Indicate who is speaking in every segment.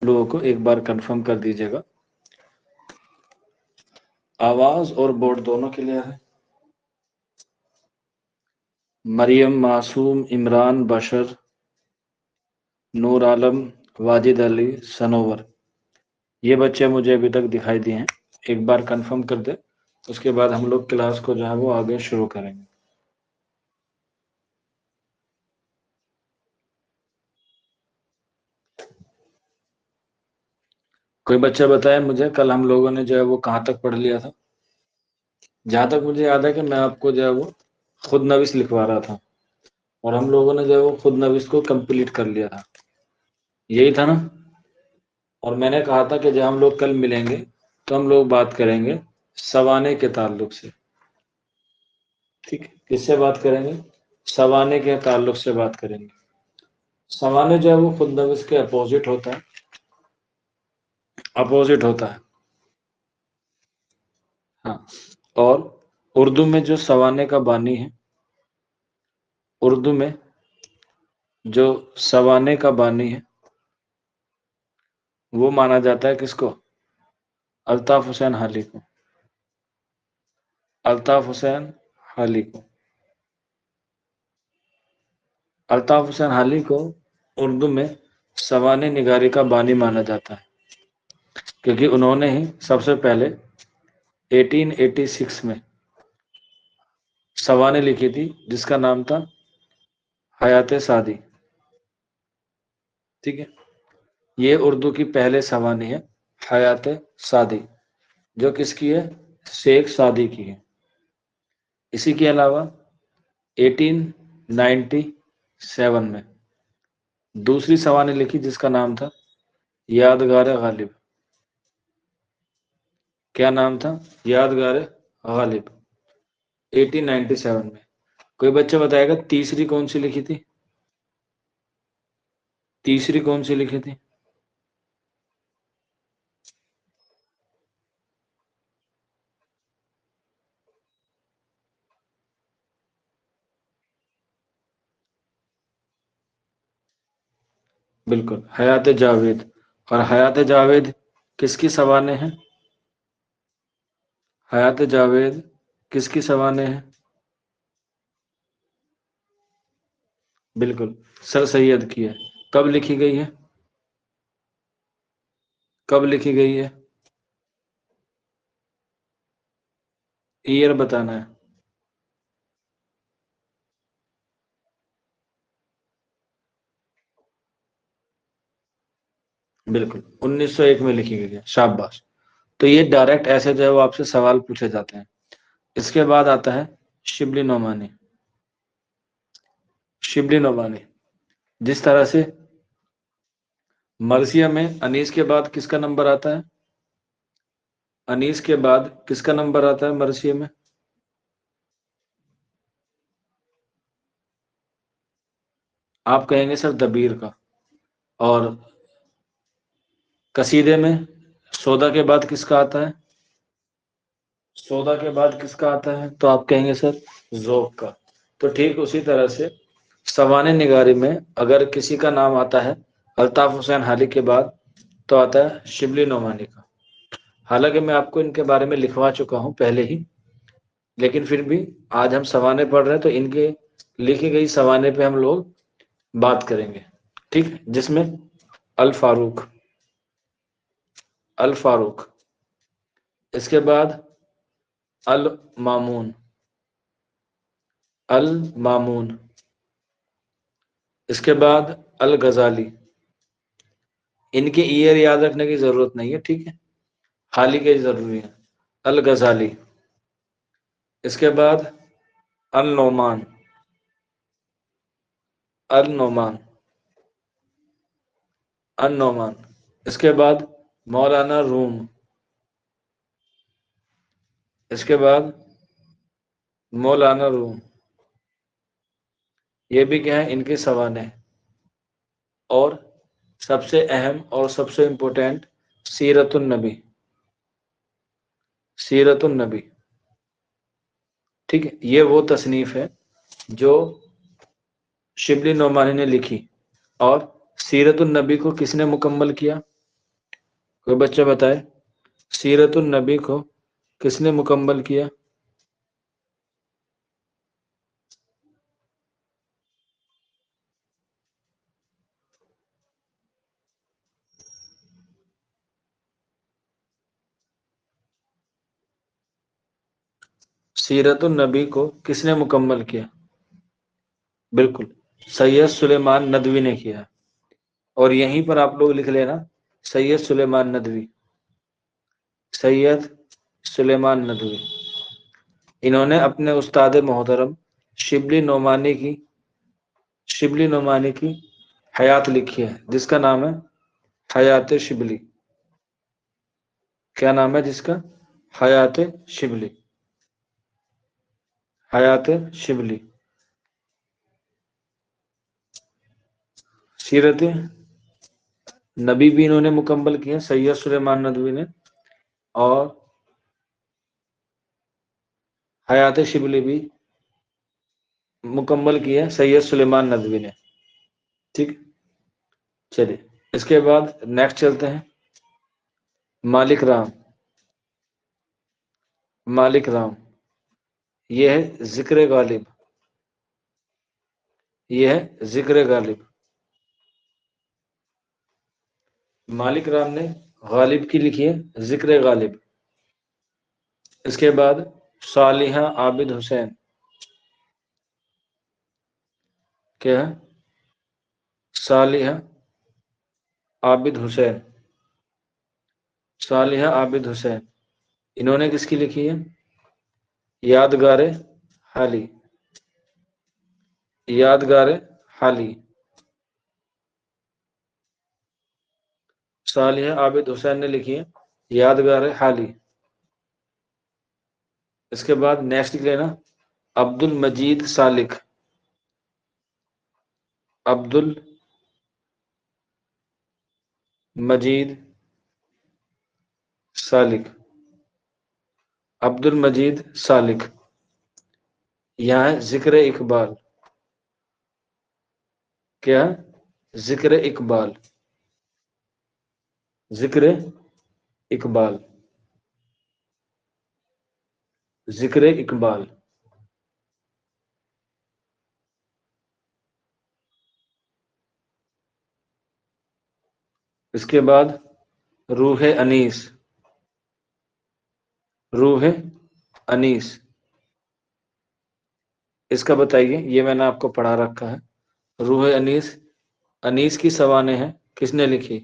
Speaker 1: لوگوں کو ایک بار کنفرم کر دیجیے گا۔ آواز اور بورڈ دونوں کلیئر ہے؟ مریم، معصوم، عمران، بشر، نور عالم، واجد علی، سنور، یہ بچے مجھے ابھی تک دکھائی دیے ہیں۔ ایک بار کنفرم کر دے، اس کے بعد ہم لوگ کلاس کو جو ہے وہ آگے شروع کریں گے۔ کوئی بچہ بتائے مجھے کل ہم لوگوں نے جو ہے وہ کہاں تک پڑھ لیا تھا؟ جہاں تک مجھے یاد ہے کہ میں آپ کو جو ہے وہ خود نویس لکھوا رہا تھا، اور ہم لوگوں نے جو ہے وہ خود نویس کو کمپلیٹ کر لیا تھا، یہی تھا نا؟ اور میں نے کہا تھا کہ جب ہم لوگ کل ملیں گے تو ہم لوگ بات کریں گے سوانے کے تعلق سے، ٹھیک ہے؟ کس سے بات کریں گے؟ سوانے کے تعلق سے بات کریں گے۔ سوانے جو ہے وہ خود نویس کے اپوزٹ ہوتا ہے، اپوزٹ ہوتا ہے، ہاں۔ اور اردو میں جو سوانے کا بانی ہے، اردو میں جو سوانے کا بانی ہے وہ مانا جاتا ہے کس کو؟ الطاف حسین حالی کو، الطاف حسین حالی کو۔ الطاف حسین حالی کو اردو میں سوانے نگاری کا بانی مانا جاتا ہے، کیونکہ انہوں نے ہی سب سے پہلے 1886 میں سوانے لکھی تھی جس کا نام تھا حیات سعدی، ٹھیک ہے؟ یہ اردو کی پہلے سوانی ہے، حیات سعدی، جو کس کی ہے؟ شیخ سعدی کی ہے۔ اسی کے علاوہ 1897 میں دوسری سوانی لکھی جس کا نام تھا یادگار غالب۔ کیا نام تھا؟ یادگار غالب، 1897 میں۔ کوئی بچہ بتائے گا تیسری کون سی لکھی تھی؟ تیسری کون سی لکھی تھی؟ بالکل، حیات جاوید۔ اور حیات جاوید کس کی سوانے ہیں؟ حیات جاوید کس کی سوانے ہیں؟ بالکل، سر سید کی ہے۔ کب لکھی گئی ہے؟ کب لکھی گئی ہے؟ ایئر بتانا ہے۔ بالکل، 1901 میں لکھی گئی ہے، شاباش۔ تو یہ ڈائریکٹ ایسے جو ہے وہ آپ سے سوال پوچھے جاتے ہیں۔ اس کے بعد آتا ہے شبلی نعمانی۔ شبلی نعمانی، جس طرح سے مرثیہ میں انیس کے بعد کس کا نمبر آتا ہے؟ انیس کے بعد کس کا نمبر آتا ہے مرثیہ میں؟ آپ کہیں گے سر دبیر کا۔ اور قصیدے میں سودا کے بعد کس کا آتا ہے؟ سودا کے بعد کس کا آتا ہے؟ تو آپ کہیں گے سر ذوق کا۔ تو ٹھیک اسی طرح سے سوانے نگاری میں اگر کسی کا نام آتا ہے الطاف حسین حالی کے بعد تو آتا ہے شبلی نعمانی کا۔ حالانکہ میں آپ کو ان کے بارے میں لکھوا چکا ہوں پہلے ہی، لیکن پھر بھی آج ہم سوانے پڑھ رہے ہیں تو ان کے لکھی گئی سوانے پہ ہم لوگ بات کریں گے، ٹھیک؟ جس میں الفاروق، الفاروق، اس کے بعد المامون، المامون، اس کے بعد الغزالی۔ ان کے ایئر یاد رکھنے کی ضرورت نہیں ہے، ٹھیک ہے؟ حالی کے ضروری ہے۔ الغزالی، اس کے بعد النعمان، النعمان، النعمان، اس کے بعد مولانا روم، اس کے بعد مولانا روم، یہ بھی کیا ہے؟ ان کے سوانے۔ اور سب سے اہم اور سب سے امپورٹینٹ سیرت النبی، سیرت النبی، ٹھیک ہے؟ یہ وہ تصنیف ہے جو شبلی نعمانی نے لکھی۔ اور سیرت النبی کو کس نے مکمل کیا؟ کوئی بچہ بتائے سیرت النبی کو کس نے مکمل کیا؟ سیرت النبی کو کس نے مکمل کیا؟ بالکل سید سلیمان ندوی نے کیا، اور یہیں پر آپ لوگ لکھ لینا سید سلیمان ندوی، سید سلیمان ندوی۔ انہوں نے اپنے استاد محترم شبلی نعمانی کی حیات لکھی ہے، جس کا نام ہے حیات شبلی۔ کیا نام ہے جس کا؟ حیات شبلی، حیات شبلی۔ سیرت نبی بھی انہوں نے مکمل کیا سید سلیمان ندوی نے، اور حیات شبلی بھی مکمل کیا سید سلیمان ندوی نے۔ ٹھیک، چلیے اس کے بعد نیکسٹ چلتے ہیں۔ مالک رام، مالک رام یہ ہے ذکر غالب، یہ ہے ذکر غالب۔ مالک رام نے غالب کی لکھی ہے ذکر غالب۔ اس کے بعد صالحہ عابد حسین، کیا ہے؟ صالحہ عابد حسین، صالحہ عابد حسین۔ انہوں نے کس کی لکھی ہے؟ یادگار حالی، یادگار حالی۔ صالحہ عابد حسین نے لکھی ہے یادگار حالی۔ اس کے بعد نیکسٹ لکھ لینا عبد المجید سالک، عبد المجید سالک، عبد المجید سالک۔ یہاں ہے ذکر اقبال، کیا؟ ذکر اقبال، ذکر اقبال، ذکر اقبال۔ اس کے بعد روح انیس، روح انیس۔ اس کا بتائیے، یہ میں نے آپ کو پڑھا رکھا ہے۔ روح انیس، انیس کی سوانح ہے، کس نے لکھی؟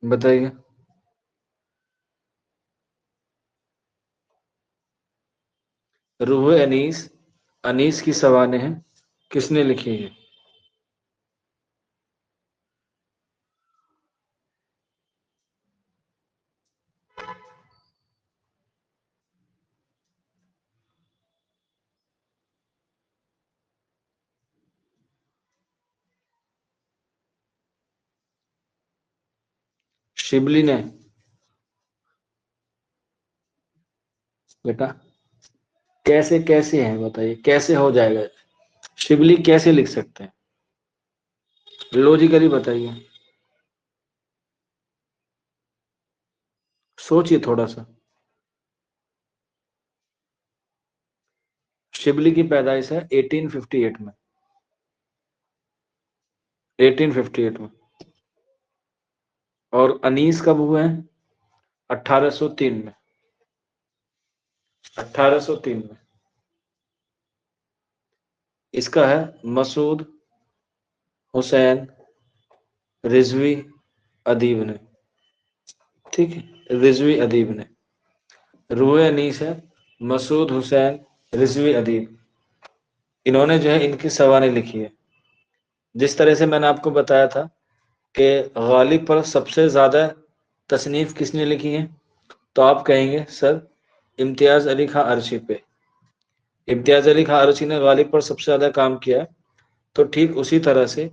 Speaker 1: بتائیے۔ روح انیس، انیس کی سوانح ہے، کس نے لکھی ہے؟ شبلی نے؟ بیٹا کیسے ہیں بتائیے، کیسے ہو جائے گا؟ شبلی کیسے لکھ سکتے ہیں؟ لوجیکلی بتائیے، سوچئے تھوڑا سا۔ شبلی کی پیدائش ہے 1858 میں، 1858 میں، اور انیس کب ہوئے ہیں؟ 1803 میں، 1803 میں۔ اس کا ہے مسعود حسین رضوی ادیب نے، ٹھیک ہے، رضوی ادیب نے۔ روح انیس ہے مسعود حسین رضوی ادیب، انہوں نے جو ہے ان کی سوانح لکھی ہے۔ جس طرح سے میں نے آپ کو بتایا تھا کہ غالب پر سب سے زیادہ تصنیف کس نے لکھی ہے، تو آپ کہیں گے سر امتیاز علی خان عرشی پہ، امتیاز علی خان عرشی نے غالب پر سب سے زیادہ کام کیا ہے۔ تو ٹھیک اسی طرح سے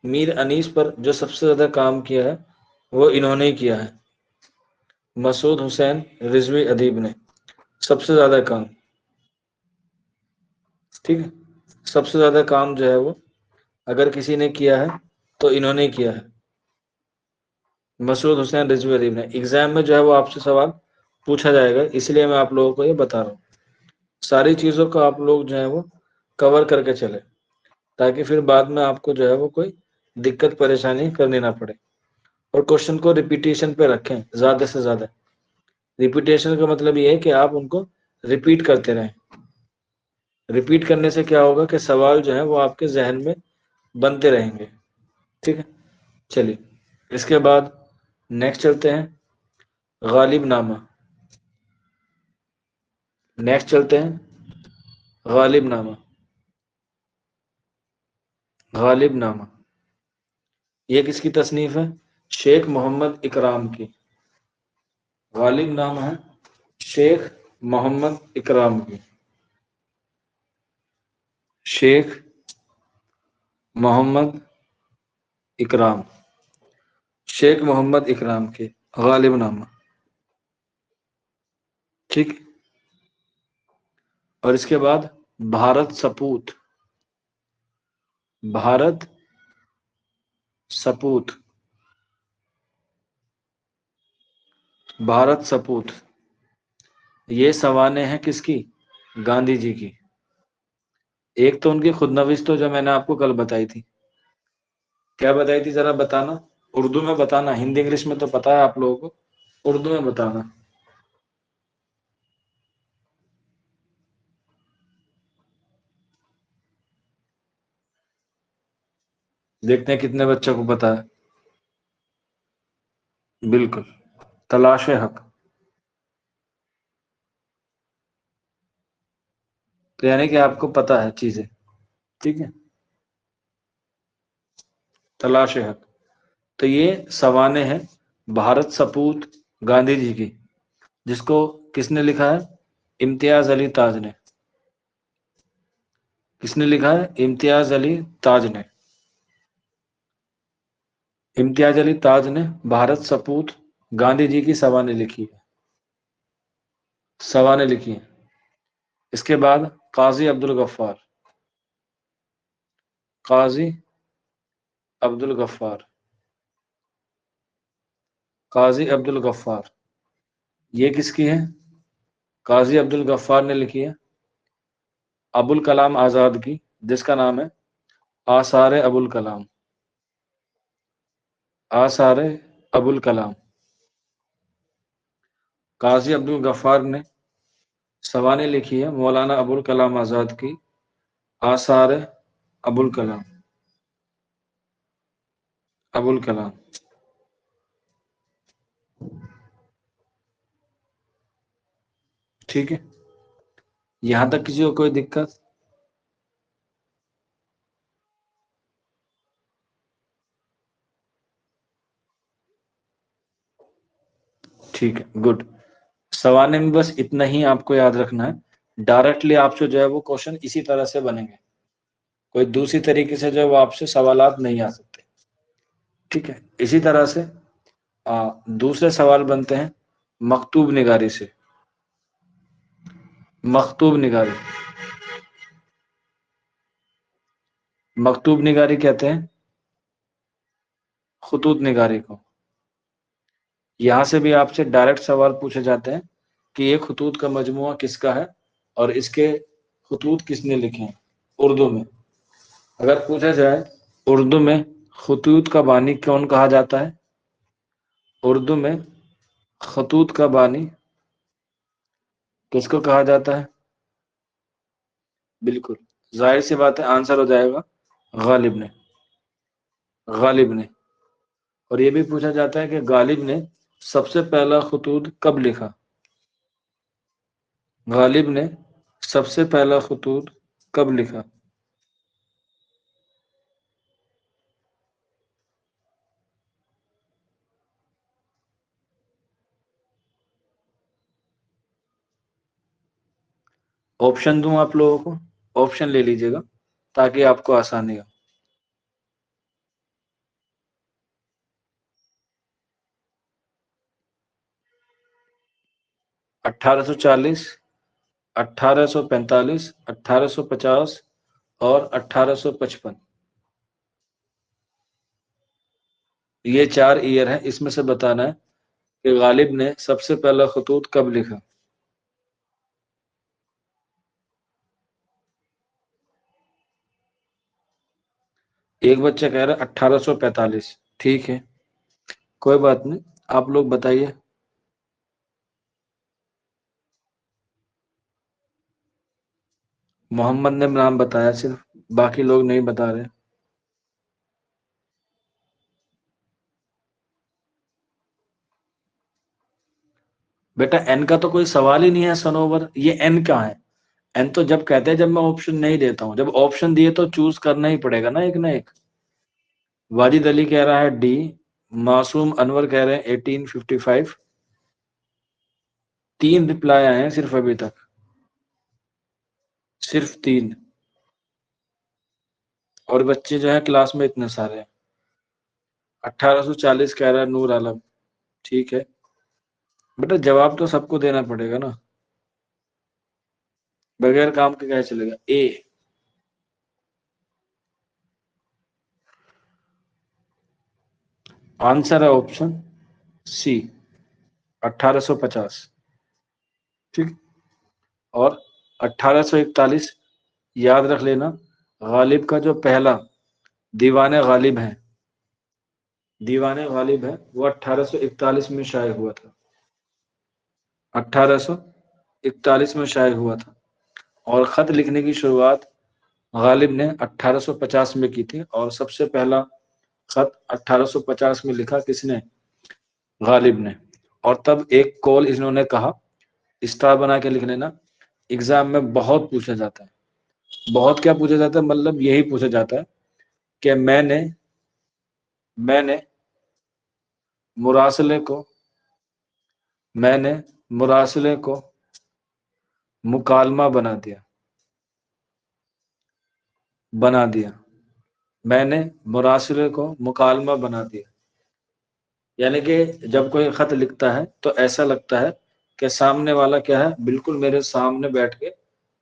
Speaker 1: میر انیس پر جو سب سے زیادہ کام کیا ہے وہ انہوں نے ہی کیا ہے، مسعود حسین رضوی ادیب نے سب سے زیادہ کام، ٹھیک ہے۔ سب سے زیادہ کام جو ہے وہ اگر کسی نے کیا ہے تو انہوں نے کیا ہے، مسعود حسین رضوی ادیب نے۔ ایگزام میں جو ہے وہ آپ سے سوال پوچھا جائے گا، اس لیے میں آپ لوگوں کو یہ بتا رہا ہوں۔ ساری چیزوں کو آپ لوگ جو ہے وہ کور کر کے چلے، تاکہ پھر بعد میں آپ کو جو ہے وہ کوئی دقت پریشانی کرنی نہ پڑے۔ اور کوشچن کو ریپیٹیشن پہ رکھیں زیادہ سے زیادہ۔ ریپیٹیشن کا مطلب یہ ہے کہ آپ ان کو ریپیٹ کرتے رہیں۔ ریپیٹ کرنے سے کیا ہوگا کہ سوال جو ہے وہ آپ کے ذہن میں بنتے رہیں گے۔ ٹھیک ہے، چلیے اس کے بعد نیکسٹ چلتے ہیں، غالب نامہ۔ نیکسٹ چلتے ہیں غالب نامہ۔ غالب نامہ یہ کس کی تصنیف ہے؟ شیخ محمد اکرام کی۔ غالب نامہ ہے شیخ محمد اکرام کی۔ شیخ محمد اکرام، شیخ محمد اکرام کے غالب نامہ۔ ٹھیک، اور اس کے بعد بھارت سپوت۔ بھارت سپوت، بھارت سپوت یہ سوانح ہیں کس کی؟ گاندھی جی کی۔ ایک تو ان کی خود نوشت جو میں نے آپ کو کل بتائی تھی، کیا بتائی تھی ذرا بتانا، اردو میں بتانا، ہندی انگلش میں تو پتا ہے آپ لوگوں کو، اردو میں بتانا۔ دیکھتے ہیں کتنے بچوں کو پتا ہے۔ بالکل، تلاش حق، تو یعنی کہ آپ کو پتا ہے چیزیں۔ ٹھیک ہے، تلاش حق، تو یہ سوانح ہے بھارت سپوت گاندھی جی کی، جس کو کس نے لکھا ہے؟ امتیاز علی تاج نے۔ کس نے لکھا ہے؟ امتیاز علی تاج نے۔ امتیاز علی تاج نے بھارت سپوت گاندھی جی کی سوانح لکھی ہے، سوانح لکھی ہیں۔ اس کے بعد قاضی عبد الغفار، قاضی عبد الغفار، قاضی عبد الغفار یہ کس کی ہے؟ قاضی عبد الغفار نے لکھی ہے ابو الکلام آزاد کی، جس کا نام ہے آثار ابو الکلام۔ آثار ابو الکلام، قاضی عبد الغفار نے سوانح لکھی ہے مولانا ابو الکلام آزاد کی، آثار ابو الکلام، ابو الکلام۔ ٹھیک ہے، یہاں تک کسی کو کوئی دقت؟ ٹھیک ہے، گڈ۔ سوانح میں بس اتنا ہی آپ کو یاد رکھنا ہے، ڈائریکٹلی آپ سے جو ہے وہ کوشچن اسی طرح سے بنیں گے، کوئی دوسری طریقے سے جو ہے وہ آپ سے سوالات نہیں آ سکتے۔ ٹھیک ہے، اسی طرح سے دوسرے سوال بنتے ہیں مکتوب نگاری سے۔ مکتوب نگاری، مکتوب نگاری کہتے ہیں خطوط نگاری کو۔ یہاں سے بھی آپ سے ڈائریکٹ سوال پوچھے جاتے ہیں کہ یہ خطوط کا مجموعہ کس کا ہے اور اس کے خطوط کس نے لکھے ہیں اردو میں۔ اگر پوچھا جائے اردو میں خطوط کا بانی کون کہا جاتا ہے، اردو میں خطوط کا بانی کس کو کہا جاتا ہے؟ بالکل، ظاہر سی بات ہے آنسر ہو جائے گا غالب نے، غالب نے۔ اور یہ بھی پوچھا جاتا ہے کہ غالب نے سب سے پہلا خطوط کب لکھا؟ غالب نے سب سے پہلا خطوط کب لکھا؟ آپشن دوں آپ لوگوں کو؟ آپشن لے لیجیے گا تاکہ آپ کو آسانی ہو۔ 1840، 1845، 1850 اور 1855۔ یہ 4 ایئر ہے، اس میں سے بتانا ہے کہ غالب نے سب سے پہلا خطوط کب لکھا۔ ایک بچہ کہہ رہا ہے 1845، ٹھیک ہے کوئی بات نہیں، آپ لوگ بتائیے۔ محمد نے نام بتایا صرف، باقی لوگ نہیں بتا رہے۔ بیٹا این کا تو کوئی سوال ہی نہیں ہے سنوور، یہ این کا ہے؟ این تو جب کہتے ہیں جب میں آپشن نہیں دیتا ہوں، جب آپشن دیے تو چوز کرنا ہی پڑے گا نا ایک نہ ایک۔ واجد علی کہہ رہا ہے ڈی، معصوم انور کہہ رہے ہیں 1855۔ 3 رپلائی آئے ہیں صرف ابھی تک، صرف 3، اور بچے جو ہے کلاس میں اتنے سارے ہیں۔ 1840 کہہ رہا ہے نور عالم، ٹھیک ہے بیٹا، جواب تو سب کو دینا پڑے گا نا، بغیر کام کے کیسے چلے گا۔ اے آنسر ہے آپشن سی 1850، ٹھیک۔ اور 1841 یاد رکھ لینا، غالب کا جو پہلا دیوان غالب ہے، دیوان غالب ہے وہ 1841 میں شائع ہوا تھا، 1841 میں شائع ہوا تھا، اور خط لکھنے کی شروعات غالب نے 1850 میں کی تھی، اور سب سے پہلا خط 1850 میں لکھا کس نے؟ غالب نے۔ اور تب ایک کول انہوں نے کہا، اسٹار بنا کے لکھ لینا، ایگزام میں بہت پوچھا جاتا ہے۔ بہت کیا پوچھا جاتا ہے؟ مطلب یہی پوچھا جاتا ہے کہ میں نے مراسلے کو مکالمہ بنا دیا، میں نے مراسلے کو مکالمہ بنا دیا، یعنی کہ جب کوئی خط لکھتا ہے تو ایسا لگتا ہے کہ سامنے والا کیا ہے، بالکل میرے سامنے بیٹھ کے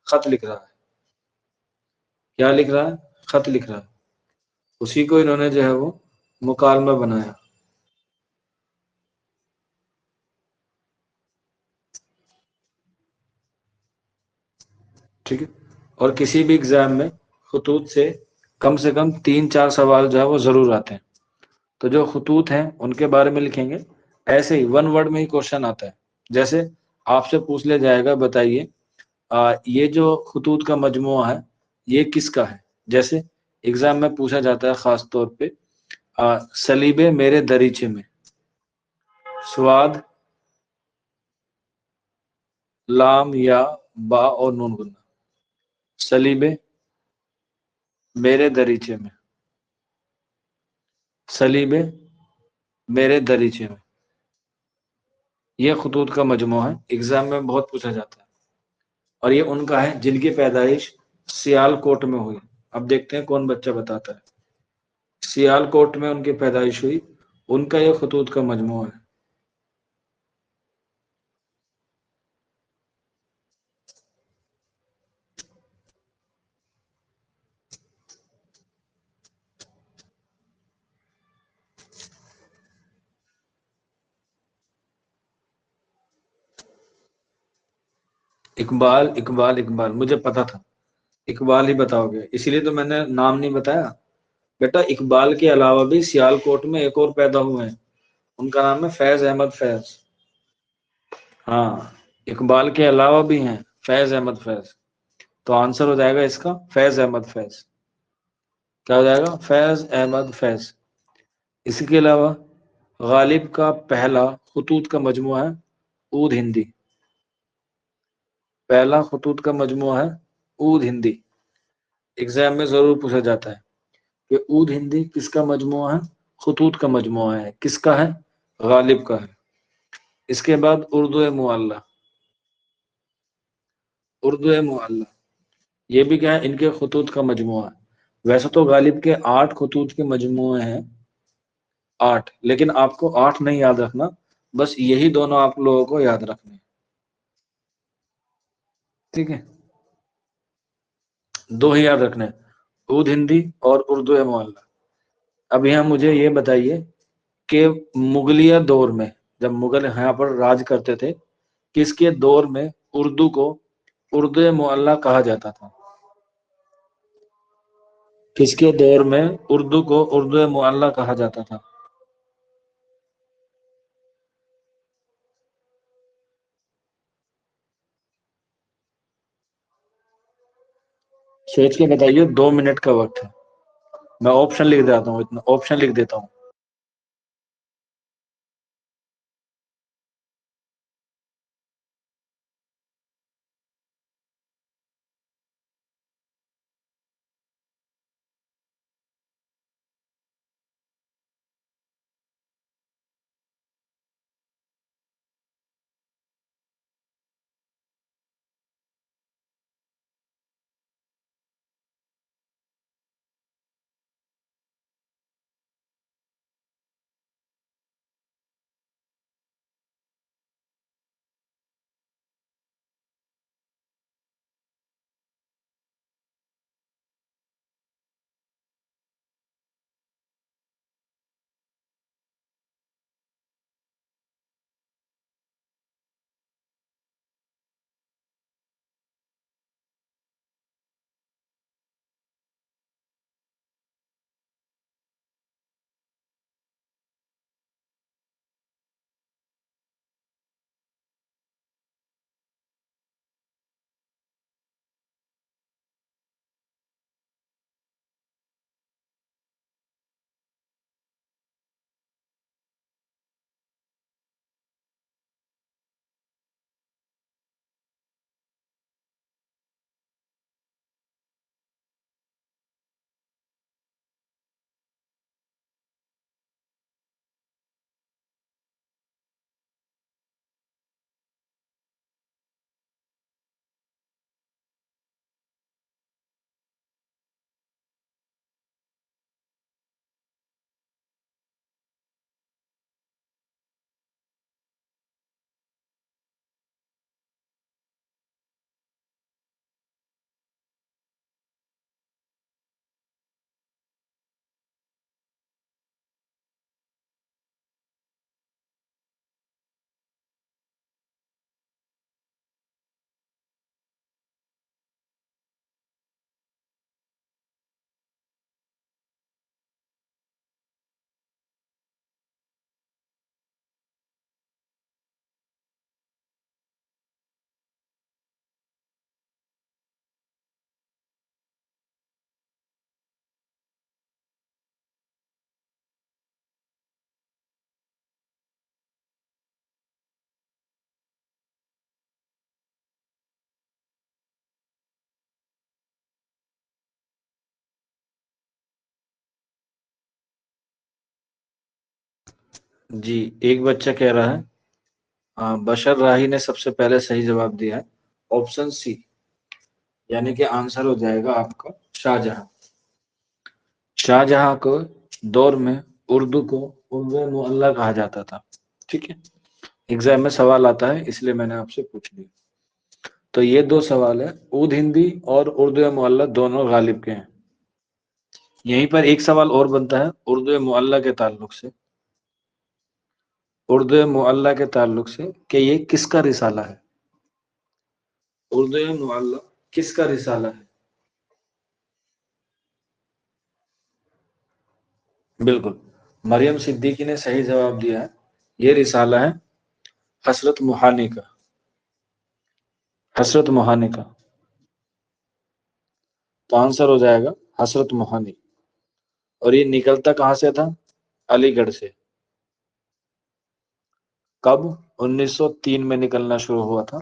Speaker 1: خط لکھ رہا ہے۔ کیا لکھ رہا ہے؟ خط لکھ رہا ہے۔ اسی کو انہوں نے جو ہے وہ مکالمہ بنایا۔ ٹھیک ہے، اور کسی بھی ایگزام میں خطوط سے کم 3-4 سوال جو ہے وہ ضرور آتے ہیں، تو جو خطوط ہیں ان کے بارے میں لکھیں گے۔ ایسے ہی 1 ورڈ میں ہی کوشچن آتا ہے، جیسے آپ سے پوچھ لیا جائے گا بتائیے یہ جو خطوط کا مجموعہ ہے یہ کس کا ہے؟ جیسے ایگزام میں پوچھا جاتا ہے خاص طور پہ سلیبے میرے دریچے میں، سواد لام یا با اور نون گنا، سلیبے میرے دریچے میں، سلیبے میرے دریچے میں، یہ خطوط کا مجموعہ ہے، ایگزام میں بہت پوچھا جاتا ہے، اور یہ ان کا ہے جن کی پیدائش سیال کوٹ میں ہوئی۔ اب دیکھتے ہیں کون بچہ بتاتا ہے۔ سیال کوٹ میں ان کی پیدائش ہوئی، ان کا یہ خطوط کا مجموعہ ہے۔ اقبال مجھے پتا تھا اقبال ہی بتاؤ گے، اسی لیے تو میں نے نام نہیں بتایا۔ بیٹا اقبال کے علاوہ بھی سیال کوٹ میں ایک اور پیدا ہوئے ہیں، ان کا نام ہے فیض احمد فیض۔ ہاں، اقبال کے علاوہ بھی ہیں فیض احمد فیض، تو آنسر ہو جائے گا اس کا فیض احمد فیض۔ کیا ہو جائے گا؟ فیض احمد فیض۔ اس کے علاوہ غالب کا پہلا خطوط کا مجموعہ ہے اود ہندی، پہلا خطوط کا مجموعہ ہے اود ہندی۔ ایگزام میں ضرور پوچھا جاتا ہے کہ اود ہندی کس کا مجموعہ ہے؟ خطوط کا مجموعہ ہے، کس کا ہے؟ غالب کا ہے۔ اس کے بعد اردو معلّہ، یہ بھی کیا ہے؟ ان کے خطوط کا مجموعہ ہے۔ ویسے تو غالب کے 8 خطوط کے مجموعے ہیں، 8، لیکن آپ کو 8 نہیں یاد رکھنا، بس یہی دونوں آپ لوگوں کو یاد رکھنے، ٹھیک ہے؟ 2 ہی یاد رکھنے، اود ہندی اور اردو معلّہ۔ اب یہاں مجھے یہ بتائیے کہ مغلیہ دور میں جب مغل یہاں پر راج کرتے تھے، کس کے دور میں اردو کو اردو معلی کہا جاتا تھا؟ کس کے دور میں اردو کو اردو معلی کہا جاتا تھا؟ سوچ کے بتائیے، 2 منٹ کا وقت ہے، میں آپشن لکھ دیتا ہوں، اتنا آپشن لکھ دیتا ہوں۔ جی، ایک بچہ کہہ رہا ہے بشر راہی نے سب سے پہلے صحیح جواب دیا ہے، آپشن سی، یعنی کہ آنسر ہو جائے گا آپ کا شاہجہاں۔ شاہجہاں کو دور میں اردو کو اردو معلی کہا جاتا تھا، ٹھیک ہے، ایگزام میں سوال آتا ہے اس لیے میں نے آپ سے پوچھ لیا۔ تو یہ 2 سوال ہے، اود ہندی اور اردو معلی دونوں غالب کے ہیں۔ یہیں پر ایک سوال اور بنتا ہے اردو معلی کے تعلق سے، اردو معلی کے تعلق سے کہ یہ کس کا رسالہ ہے؟ اردو معلی کس کا رسالہ ہے؟ بالکل، مریم صدیقی نے صحیح جواب دیا ہے، یہ رسالہ ہے حضرت موہانی کا، حضرت موہانی کا، تو آنسر ہو جائے گا حضرت موہانی۔ اور یہ نکلتا کہاں سے تھا؟ علی گڑھ سے۔ کب؟ 1903 میں نکلنا شروع ہوا تھا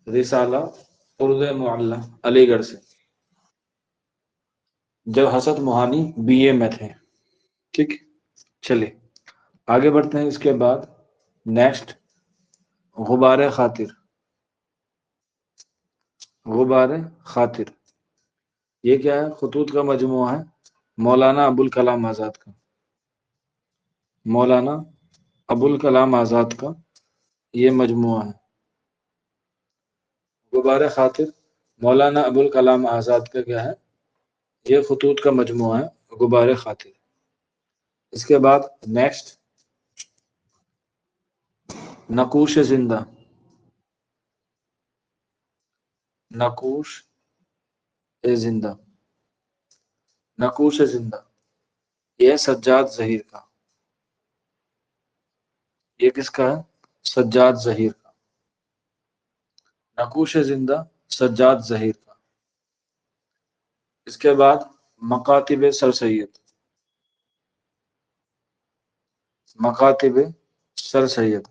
Speaker 1: رسالہ اردو معلی علی گڑھ سے، جب حضرت موہانی BA میں تھے، ٹھیک۔ چلیے آگے بڑھتے ہیں، اس کے بعد نیکسٹ غبار خاطر، غبار خاطر یہ کیا ہے؟ خطوط کا مجموعہ ہے مولانا ابوالکلام آزاد کا، مولانا ابوالکلام آزاد کا یہ مجموعہ ہے غبار خاطر، مولانا ابوالکلام آزاد کا کیا ہے؟ یہ خطوط کا مجموعہ ہے غبار خاطر۔ اس کے بعد نیکسٹ نقوش زندہ، نقوش زندہ، نقوش زندہ، یہ سجاد ظہیر کا، یہ کس کا ہے؟ سجاد ظہیر کا، نقوش زندہ سجاد ظہیر کا۔ اس کے بعد مکاتب سر سید، مکاتب سر سید،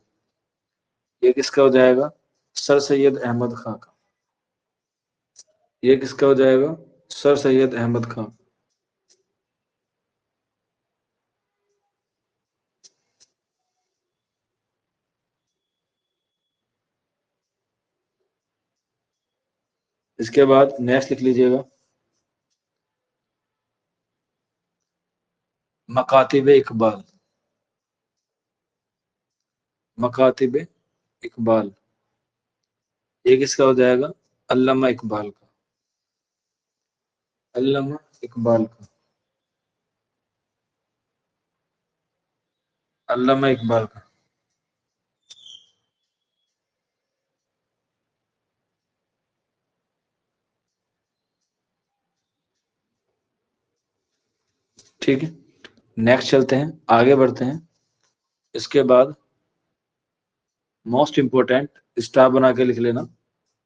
Speaker 1: یہ کس کا ہو جائے گا؟ سر سید احمد خان کا، یہ کس کا ہو جائے گا؟ سر سید احمد خان۔ اس کے بعد نیکسٹ لکھ لیجئے گا مکاتب اقبال، مکاتب اقبال، یہ کس کا ہو جائے گا؟ علامہ اقبال کا، علامہ اقبال کا، علامہ اقبال کا۔ ٹھیک ہے، نیکسٹ چلتے ہیں، آگے بڑھتے ہیں۔ اس کے بعد موسٹ امپورٹینٹ اسٹار بنا کے لکھ لینا،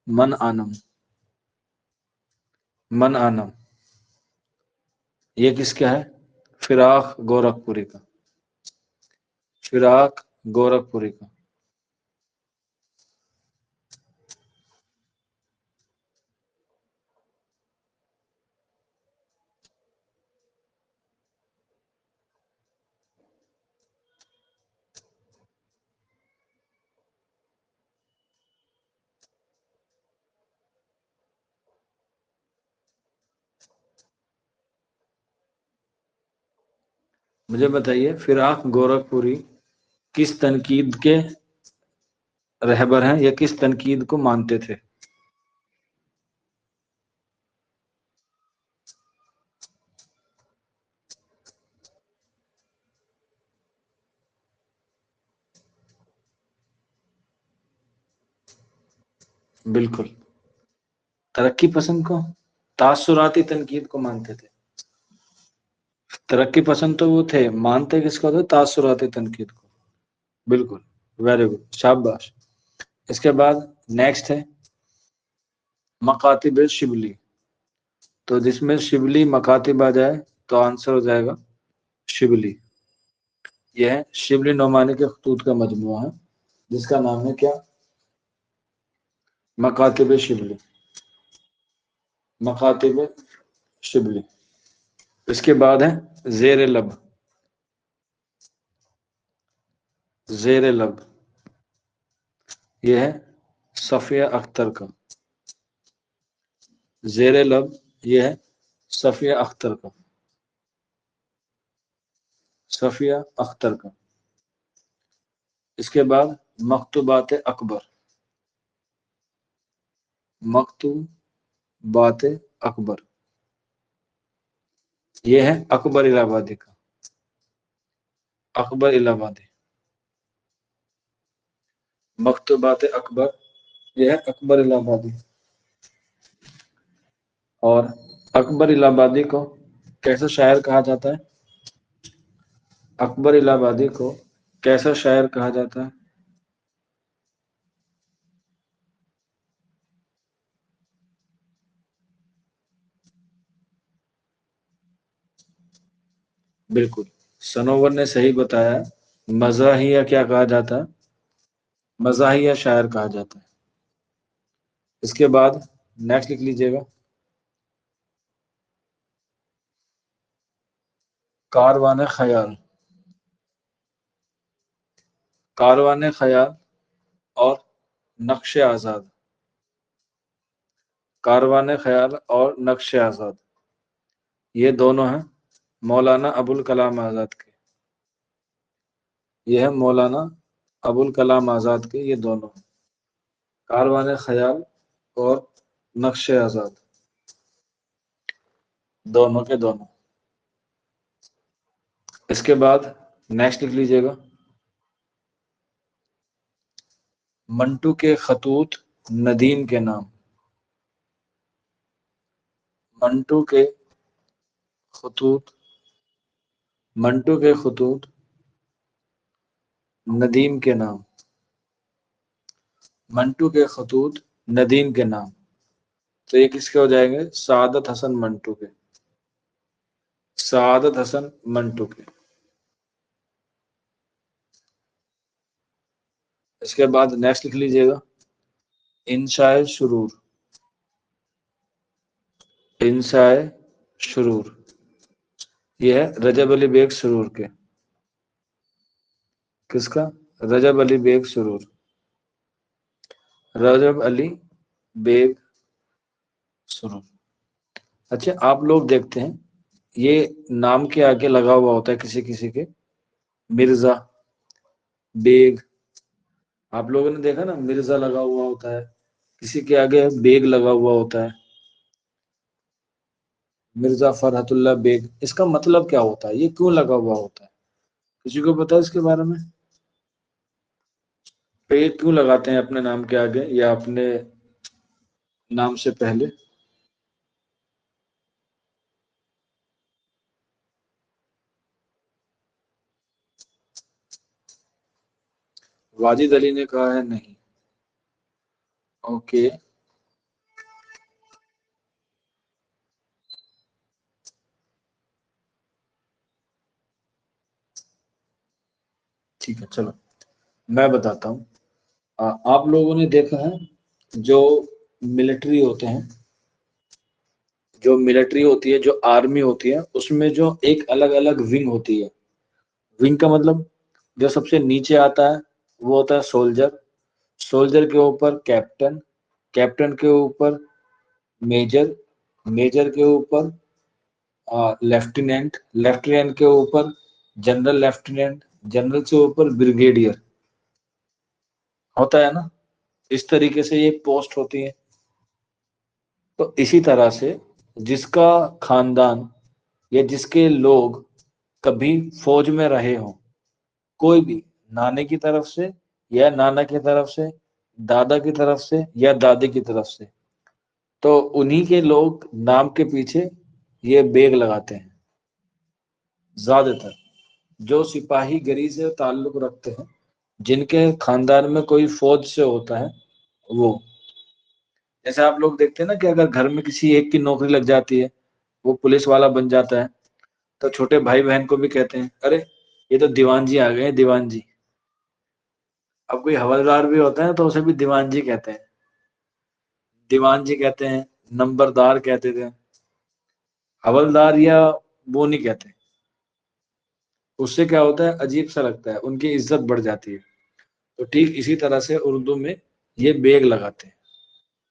Speaker 1: من آنم، من آنم، یہ کس کا ہے؟ فراق گورکھپوری کا، فراق گورکھپوری کا۔ مجھے بتائیے فراق گورکھپوری کس تنقید کے رہبر ہیں یا کس تنقید کو مانتے تھے؟ بالکل، ترقی پسند کو، تاثراتی تنقید کو مانتے تھے۔ ترقی پسند تو وہ تھے، مانتے کس کو تھے؟ تاثراتی تنقید کو۔ بالکل، ویری گڈ، شاباش۔ اس کے بعد نیکسٹ ہے مکاتب شبلی، تو جس میں شبلی مکاتب آ جائے تو آنسر ہو جائے گا شبلی۔ یہ ہے شبلی نعمانی کے خطوط کا مجموعہ ہے جس کا نام ہے کیا؟ مکاتب شبلی، مکاتب شبلی۔ اس کے بعد ہے زیر لب، زیر لب، یہ ہے صفیہ اختر کا، زیر لب، یہ ہے صفیہ اختر کا، صفیہ اختر کا۔ اس کے بعد مکتوبات اکبر، مکتوبات اکبر، یہ ہے اکبر الہ آبادی کا، اکبر الہ آبادی، مکتوبات اکبر، یہ ہے اکبر الہ آبادی۔ اور اکبر الہ آبادی کو کیسا شاعر کہا جاتا ہے؟ اکبر الہ آبادی کو کیسا شاعر کہا جاتا ہے؟ بالکل، سنوور نے صحیح بتایا، مزاحیہ کیا کہا جاتا ہے؟ مزاحیہ شاعر کہا جاتا ہے۔ اس کے بعد نیکسٹ لکھ لیجئے گا کاروان خیال، کاروان خیال اور نقش آزاد، کاروان خیال اور نقش آزاد، یہ دونوں ہیں مولانا ابوالکلام آزاد کے، یہ ہے مولانا ابوالکلام آزاد کے، یہ دونوں کاروان خیال اور نقش آزاد، دونوں کے دونوں۔ اس کے بعد نیکسٹ لکھ لیجئے گا منٹو کے خطوط ندیم کے نام، منٹو کے خطوط، منٹو کے خطوط ندیم کے نام، منٹو کے خطوط ندیم کے نام، تو یہ کس کے ہو جائیں گے؟ سعادت حسن منٹو کے، سعادت حسن منٹو کے۔ اس کے بعد نیکسٹ لکھ لیجئے گا، انشاء شرور، انشاء شرور، یہ ہے رجب علی بیگ سرور کے، کس کا؟ رجب علی بیگ سرور، رجب علی بیگ سرور۔ اچھا آپ لوگ دیکھتے ہیں یہ نام کے آگے لگا ہوا ہوتا ہے کسی کسی کے، مرزا، بیگ، آپ لوگوں نے دیکھا نا مرزا لگا ہوا ہوتا ہے، کسی کے آگے بیگ لگا ہوا ہوتا ہے، مرزا فرحت اللہ بیگ، اس کا مطلب کیا ہوتا ہے؟ یہ کیوں لگا ہوا ہوتا ہے؟ کسی کو پتا ہے اس کے بارے میں؟ بیگ کیوں لگاتے ہیں اپنے نام کے آگے یا اپنے نام سے پہلے؟ واجد علی نے کہا ہے نہیں۔ اوکے، ٹھیک ہے، چلو میں بتاتا ہوں۔ آپ لوگوں نے دیکھا ہے جو ملٹری ہوتے ہیں، جو ملٹری ہوتی ہے، جو آرمی ہوتی ہے، اس میں جو ایک الگ الگ ونگ ہوتی ہے، ونگ کا مطلب جو سب سے نیچے آتا ہے وہ ہوتا ہے سولجر، سولجر کے اوپر کیپٹن، کیپٹن کے اوپر میجر، میجر کے اوپر لیفٹیننٹ، لیفٹیننٹ کے اوپر جنرل لیفٹیننٹ، جنرل سے اوپر بریگیڈیئر، ہوتا ہے نا؟ اس طریقے سے یہ پوسٹ ہوتی ہے۔ تو اسی طرح سے جس کا خاندان یا جس کے لوگ کبھی فوج میں رہے ہوں، کوئی بھی، نانے کی طرف سے یا نانا کی طرف سے، دادا کی طرف سے یا دادی کی طرف سے، تو انہی کے لوگ نام کے پیچھے یہ بیگ لگاتے ہیں۔ زیادہ تر جو سپاہی گری سے تعلق رکھتے ہیں، جن کے خاندان میں کوئی فوج سے ہوتا ہے، وہ جیسے آپ لوگ دیکھتے ہیں نا کہ اگر گھر میں کسی ایک کی نوکری لگ جاتی ہے، وہ پولیس والا بن جاتا ہے، تو چھوٹے بھائی بہن کو بھی کہتے ہیں ارے یہ تو دیوان جی آ گئے ہیں، دیوان جی۔ اب کوئی حوالدار بھی ہوتا ہے تو اسے بھی دیوان جی کہتے ہیں، دیوان جی کہتے ہیں، نمبردار کہتے تھے، حوالدار یا وہ نہیں کہتے، اس سے کیا ہوتا ہے؟ عجیب سا لگتا ہے، ان کی عزت بڑھ جاتی ہے۔ تو ٹھیک اسی طرح سے اردو میں یہ بیگ لگاتے ہیں۔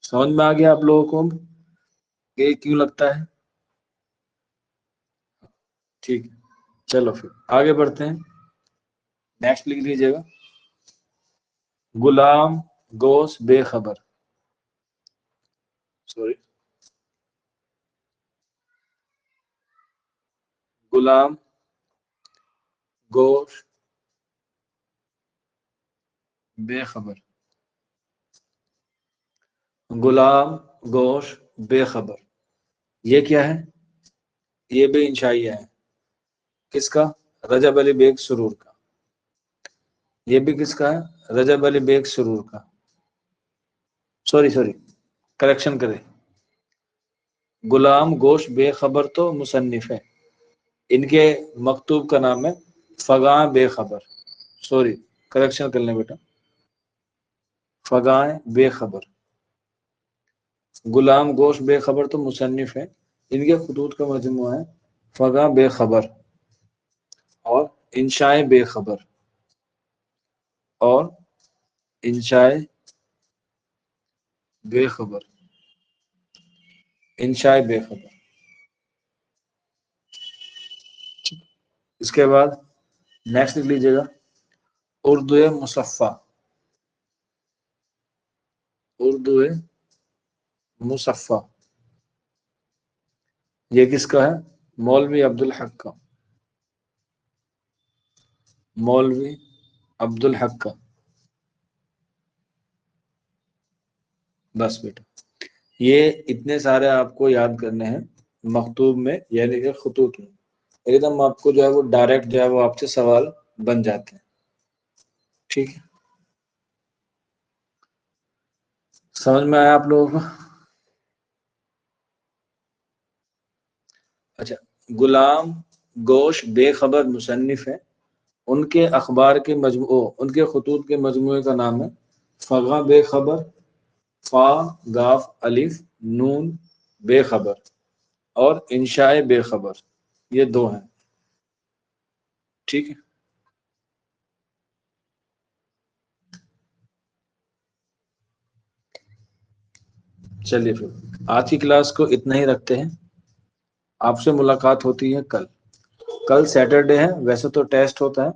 Speaker 1: سمجھ میں آ گیا آپ لوگوں کو کہ یہ کیوں لگتا ہے؟ ٹھیک، چلو پھر آگے بڑھتے ہیں، نیکسٹ لکھ لیجیے گا، غلام گوش بے خبر، سوری، غلام گوش بے خبر، غلام گوش بے خبر، یہ کیا ہے؟ یہ بھی انشائیہ ہے، کس کا؟ رجب علی بیگ سرور کا۔ یہ بھی کس کا ہے؟ رجب علی بیگ سرور کا۔ سوری سوری، کریکشن کرے، غلام گوش بے خبر تو مصنف ہے، ان کے مکتوب کا نام ہے فغاں بے خبر، سوری کریکشن کر لیں بیٹا، فغاں بے خبر، غلام گوش بے خبر تو مصنف ہے، ان کے خطوط کا مجموعہ ہے فغاں بے خبر، اور انشاء بے خبر، اور انشاء بے خبر، انشاء بے خبر۔ اس کے بعد نیکسٹ لکھ لیجیے گا، اردو مصفہ، اردو مصفہ، یہ کس کا ہے؟ مولوی عبدالحق کا، مولوی عبدالحق کا۔ بس بیٹا یہ اتنے سارے آپ کو یاد کرنے ہیں مکتوب میں یعنی کہ خطوط میں، ایک دم آپ کو جو ہے وہ ڈائریکٹ جو ہے وہ آپ سے سوال بن جاتے ہیں. ٹھیک ہے، سمجھ میں آیا آپ لوگوں کو؟ اچھا، غلام گوش بے خبر مصنف ہے، ان کے اخبار کے ان کے خطوط کے مجموعے کا نام ہے فغاں بے خبر، فا گاف الف نون بے خبر، اور انشاء بے خبر، یہ دو ہیں. ٹھیک ہے، چلیے پھر آج کی کلاس کو اتنا ہی رکھتے ہیں. آپ سے ملاقات ہوتی ہے کل. کل سیٹرڈے ہے، ویسے تو ٹیسٹ ہوتا ہے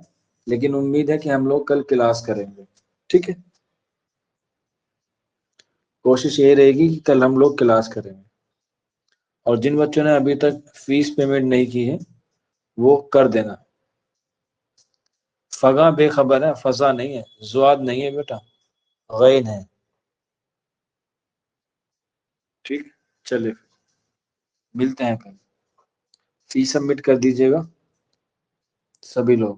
Speaker 1: لیکن امید ہے کہ ہم لوگ کل کلاس کریں گے. ٹھیک ہے، کوشش یہ رہے گی کہ کل ہم لوگ کلاس کریں گے. اور جن بچوں نے ابھی تک فیس پیمنٹ نہیں کی ہے وہ کر دینا. فگاں بے خبر ہے، فضا نہیں ہے، زواد نہیں ہے بیٹا، غین ہے. ٹھیک، چلے ملتے ہیں کل. فیس سبمٹ کر دیجیے گا سبھی لوگ.